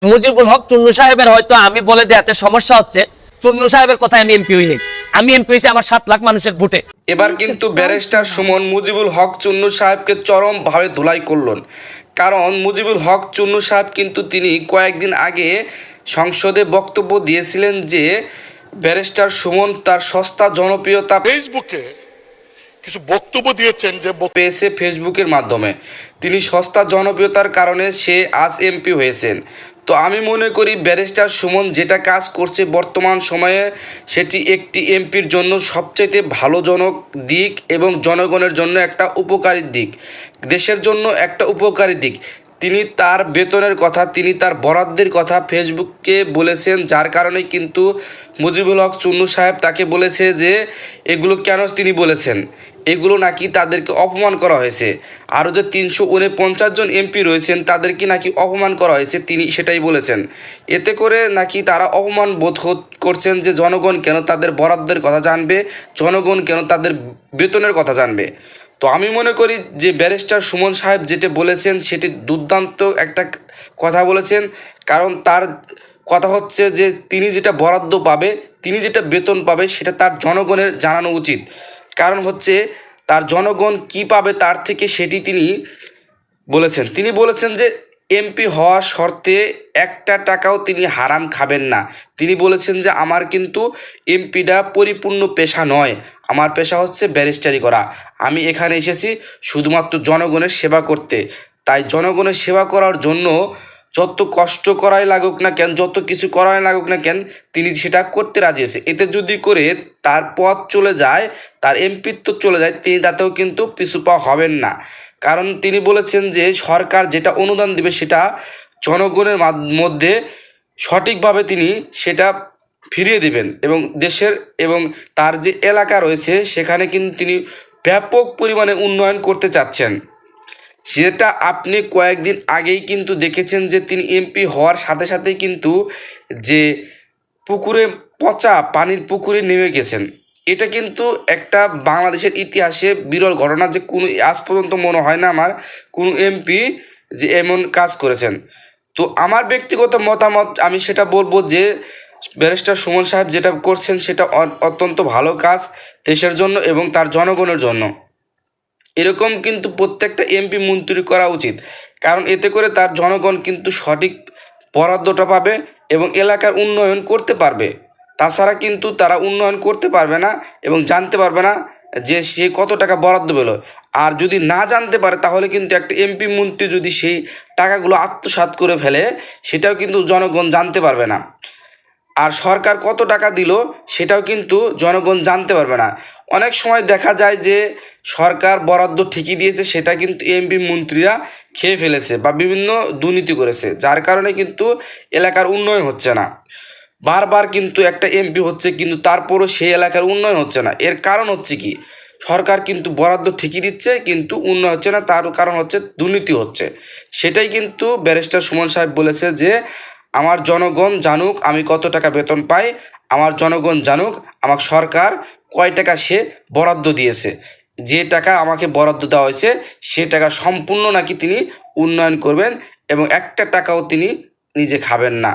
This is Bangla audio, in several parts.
মুজিবুল হক চুন্নু সাহেবের হয়তো আমি বলে দেওয়াতে সমস্যা হচ্ছে। চুন্নু সাহেবের কথায় আমি এমপি হইনি, আমি এমপি হয়েছি আমার 7 লাখ মানুষের ভোটে। এবার কিন্তু ব্যারিস্টার সুমন মুজিবুল হক চুন্নু সাহেবকে চরমভাবে ধুলাই করলেন। কারণ মুজিবুল হক চুন্নু সাহেব কিন্তু তিনি কয়েকদিন আগে সংসদে বক্তব্য দিয়েছিলেন যে ব্যারিস্টার সুমন তার সস্তা জনপ্রিয়তা ফেসবুকে কিছু বক্তব্য দিয়েছেন যে পেয়েছে ফেসবুকের মাধ্যমে। তিনি সস্তা জনপ্রিয়তার কারণে সে আজ এমপি হয়েছেন। তো আমি মনে করি ব্যারিস্টার সুমন যেটা কাজ করছে বর্তমান সময়ে সেটি একটি এমপির জন্য সবচাইতে ভালোজনক দিক এবং জনগণের জন্য একটা উপকারী দিক, দেশের জন্য একটা উপকারী দিক। তিনি তার বেতনের কথা, তিনি তার বরাদ্দের কথা ফেসবুকে বলেছেন, যার কারণে কিন্তু মুজিবুল হক চুন্নু সাহেব তাকে বলেছে যে এগুলো কেন তিনি বলেছেন, এগুলো নাকি তাদেরকে অপমান করা হয়েছে। আরও যে 349 জন এমপি রয়েছেন তাদেরকে নাকি অপমান করা হয়েছে, তিনি সেটাই বলেছেন। এতে করে নাকি তারা অপমান বোধ করছেন যে জনগণ কেন তাদের বরাদ্দের কথা জানবে, জনগণ কেন তাদের বেতনের কথা জানবে। তো আমি মনে করি যে ব্যারিস্টার সুমন সাহেব যেটা বলেছেন সেটি দুর্দান্ত একটা কথা বলেছেন। কারণ তার কথা হচ্ছে যে তিনি যেটা বরাদ্দ পাবে, তিনি যেটা বেতন পাবে সেটা তার জনগণের জানানো উচিত। কারণ হচ্ছে তার জনগণ কি পাবে তার থেকে সেটি তিনি বলেছেন। তিনি বলেছেন যে এমপি হওয়ার শর্তে একটা টাকাও তিনি হারাম খাবেন না। তিনি বলেছেন যে আমার কিন্তু এমপিটা পরিপূর্ণ পেশা নয়, আমার পেশা হচ্ছে ব্যারিস্টারি করা। আমি এখানে এসেছি শুধুমাত্র জনগণের সেবা করতে। তাই জনগণের সেবা করার জন্য যত কষ্ট করাই লাগুক না কেন, যত কিছু করাই লাগুক না কেন, তিনি সেটা করতে রাজি আছে। এতে যদি করে তার পথ চলে যায়, তার এমপিত্ব চলে যায়, তিনি তাতেও কিন্তু পিছু পা হবেন না। কারণ তিনি বলেছেন যে সরকার যেটা অনুদান দিবে সেটা জনগণের মধ্যে সঠিকভাবে তিনি সেটা ফিরিয়ে দেবেন এবং দেশের এবং তার যে এলাকা রয়েছে সেখানে কিন্তু তিনি ব্যাপক পরিমাণে উন্নয়ন করতে চাচ্ছেন। সেটা আপনি কয়েকদিন আগেই কিন্তু দেখেছেন যে তিনি এমপি হওয়ার সাথে সাথেই কিন্তু যে পুকুরে পচা পানির পুকুরে নেমে গেছেন। এটা কিন্তু একটা বাংলাদেশের ইতিহাসে বিরল ঘটনা, যে কোনো আজ পর্যন্ত মনে হয় না আমার কোনো এমপি যে এমন কাজ করেছেন। তো আমার ব্যক্তিগত মতামত আমি সেটা বলবো যে ব্যারিস্টার সুমন সাহেব যেটা করছেন সেটা অত্যন্ত ভালো কাজ দেশের জন্য এবং তার জনগণের জন্য। এরকম কিন্তু প্রত্যেকটা এমপি মন্ত্রী করা উচিত। কারণ এতে করে তার জনগণ কিন্তু সঠিক বরাদ্দটা পাবে এবং এলাকার উন্নয়ন করতে পারবে। তাছাড়া কিন্তু তারা উন্নয়ন করতে পারবে না এবং জানতে পারবে না যে সে কত টাকা বরাদ্দ পেল। আর যদি না জানতে পারে তাহলে কিন্তু একটা এমপি মন্ত্রী যদি সেই টাকাগুলো আত্মসাৎ করে ফেলে সেটাও কিন্তু জনগণ জানতে পারবে না। আর সরকার কত টাকা দিল সেটাও কিন্তু জনগণ জানতে পারবে না। অনেক সময় দেখা যায় যে সরকার বরাদ্দ ঠিকই দিয়েছে, সেটা কিন্তু এমপি মন্ত্রীরা খেয়ে ফেলেছে বা বিভিন্ন দুর্নীতি করেছে, যার কারণে কিন্তু এলাকার উন্নয়ন হচ্ছে না। বারবার কিন্তু একটা এমপি হচ্ছে কিন্তু তারপরও সেই এলাকার উন্নয়ন হচ্ছে না। এর কারণ হচ্ছে কি, সরকার কিন্তু বরাদ্দ ঠিকই দিচ্ছে কিন্তু উন্নয়ন হচ্ছে না, তার কারণ হচ্ছে দুর্নীতি হচ্ছে। সেটাই কিন্তু ব্যারিস্টার সুমন সাহেব বলেছে যে আমার জনগণ জানুক আমি কত টাকা বেতন পাই, আমার জনগণ জানুক আমার সরকার কয় টাকা সে বরাদ্দ দিয়েছে। যে টাকা আমাকে বরাদ্দ দেওয়া হয়েছে সে টাকা সম্পূর্ণ নাকি তিনি উন্নয়ন করবেন এবং একটা টাকাও তিনি নিজে খাবেন না,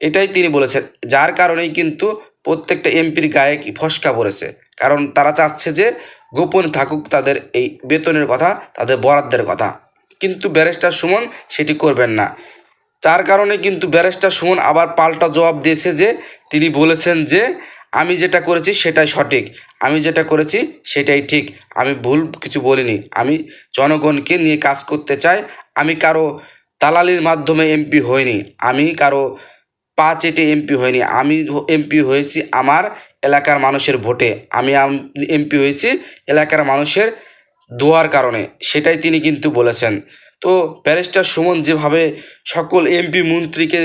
এটাই তিনি বলেছেন। যার কারণেই কিন্তু প্রত্যেকটা এমপির গায়ে ফসকা পড়েছে। কারণ তারা চাচ্ছে যে গোপন থাকুক তাদের এই বেতনের কথা, তাদের বরাদ্দের কথা। কিন্তু ব্যারিস্টার সুমন সেটি করবেন না। তার কারণে কিন্তু ব্যারিস্টার সুমন আবার পাল্টা জবাব দিয়েছে যে তিনি বলেছেন যে আমি যেটা করেছি সেটাই সঠিক, আমি যেটা করেছি সেটাই ঠিক, আমি ভুল কিছু বলিনি, আমি জনগণকে নিয়ে কাজ করতে চাই, আমি কারো দালালির মাধ্যমে এমপি হইনি, আমি কারো পা চেটে এমপি হয়নি, আমি এমপি হয়েছি আমার এলাকার মানুষের ভোটে, আমি এমপি হয়েছি এলাকার মানুষের দোয়ার কারণে, সেটাই তিনি কিন্তু বলেছেন। তো ব্যারিস্টার সুমন যেভাবে সকল এমপি মন্ত্রীকে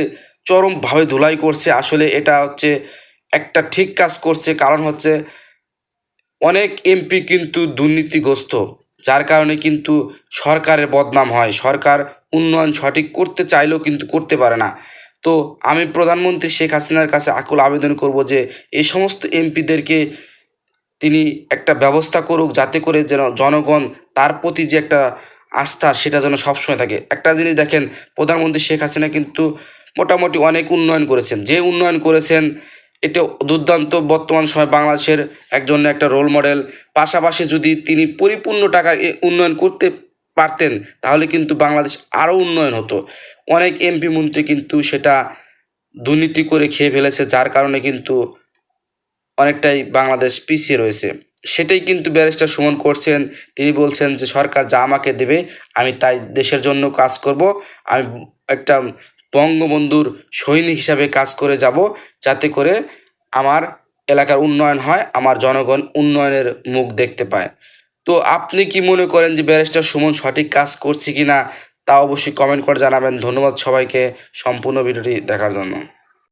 চরমভাবে ধুলাই করছে, আসলে এটা হচ্ছে একটা ঠিক কাজ করছে। কারণ হচ্ছে অনেক এমপি কিন্তু দুর্নীতিগ্রস্ত, যার কারণে কিন্তু সরকারের বদনাম হয়, সরকার উন্নয়ন সঠিক করতে চাইলেও কিন্তু করতে পারে না। তো আমি প্রধানমন্ত্রী শেখ হাসিনার কাছে আকুল আবেদন করব যে এই সমস্ত এমপিদেরকে তিনি একটা ব্যবস্থা করুক, যাতে করে যেন জনগণ তার প্রতি যে একটা আস্থা সেটা যেন সবসময় থাকে। একটা জিনিস দেখেন, প্রধানমন্ত্রী শেখ হাসিনা কিন্তু মোটামুটি অনেক উন্নয়ন করেছেন। যে উন্নয়ন করেছেন এটা দুর্দান্ত, বর্তমান সময় বাংলাদেশের একজন একটা রোল মডেল। পাশাপাশি যদি তিনি পরিপূর্ণ টাকা উন্নয়ন করতে পারতেন তাহলে কিন্তু বাংলাদেশ আরও উন্নয়ন হতো। অনেক এমপি মন্ত্রী কিন্তু সেটা দুর্নীতি করে খেয়ে ফেলেছে, যার কারণে কিন্তু অনেকটাই বাংলাদেশ পিছিয়ে রয়েছে। সেটাই কিন্তু ব্যারিস্টার সুমন করছেন। তিনি বলছেন যে সরকার যা আমাকে দেবে আমি তাই দেশের জন্য কাজ করব, আমি একটা বঙ্গবন্ধুর সৈনিক হিসাবে কাজ করে যাব, যাতে করে আমার এলাকার উন্নয়ন হয়, আমার জনগণ উন্নয়নের মুখ দেখতে পায়। তো আপনি কি মনে করেন যে ব্যারিস্টার সুমন সঠিক কাজ করছে কিনা তা অবশ্যই কমেন্ট করে জানাবেন। ধন্যবাদ সবাইকে সম্পূর্ণ ভিডিওটি দেখার জন্য।